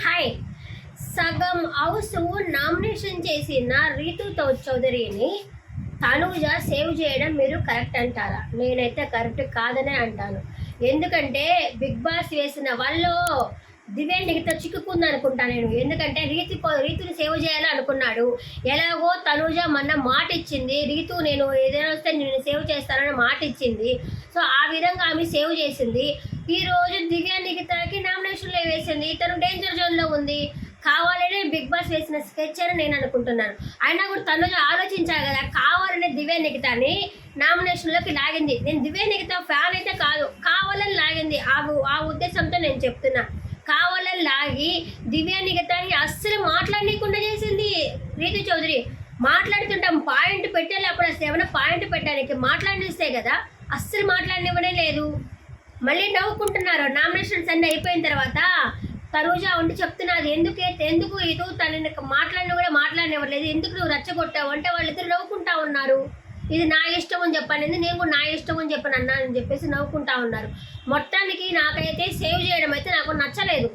Hi. సగం house nomination చేసిన Ritu చౌదరిని Tanuja save చేయడం మీరు కరెక్ట్ అంటారా? నేనైతే కరెక్ట్ కాదనే అంటాను. ఎందుకంటే బిగ్ బాస్ వేసిన వాళ్ళు దివ్యాంగితో చిక్కుకుంది అనుకుంటా నేను. ఎందుకంటే రీతుని సేవ్ చేయాలని అనుకున్నాడు. ఎలాగో తనూజ మొన్న మాట ఇచ్చింది, రీతు నేను ఏదైనా వస్తే నేను సేవ్ చేస్తానని మాట ఇచ్చింది. సో ఆ విధంగా ఆమె సేవ్ చేసింది. ఈరోజు దివ్యాంగికి నామినేషన్లో వేసింది. తను డేంజర్ జోన్లో ఉంది. కావాలనే బిగ్ బాస్ వేసిన స్కెచ్ అని నేను అనుకుంటున్నాను. అయినా కూడా తనూజ ఆలోచించాలి కదా, కావాలనే దివ్యాంగిని నామినేషన్లోకి లాగింది. నేను దివ్యాంగిత ఫ్యాన్ అయితే కాదు, కావాలని లాగింది. ఆ ఉద్దేశంతో నేను చెప్తున్నా. కావాలని లాగి దివ్యాంగితని అస్సలు మాట్లాడనీయకుండా చేసింది రీతు చౌదరి. మాట్లాడుతుంటాం పాయింట్ పెట్టాలి, అప్పుడు అసలు ఏమైనా పాయింట్ పెట్టడానికి మాట్లాడిస్తే కదా, అస్సలు మాట్లాడనివ్వనే లేదు. మళ్ళీ నవ్వుకుంటున్నారు. నామినేషన్స్ అన్నీ అయిపోయిన తర్వాత తనూజ ఉండి చెప్తున్నది, ఎందుకు ఇది తనని మాట్లాడిన కూడా మాట్లాడనివ్వలేదు, ఎందుకు నువ్వు రెచ్చగొట్టావు అంటే వాళ్ళిద్దరు నవ్వుకుంటా ఉన్నారు. ఇది నా ఇష్టం అని చెప్పాను, నేను కూడా నా ఇష్టం అని చెప్పాను అన్నానని చెప్పేసి నవ్వుకుంటా ఉన్నారు. మొత్తానికి నాకైతే సేవ్ చేయడం అయితే నాకు నచ్చలేదు.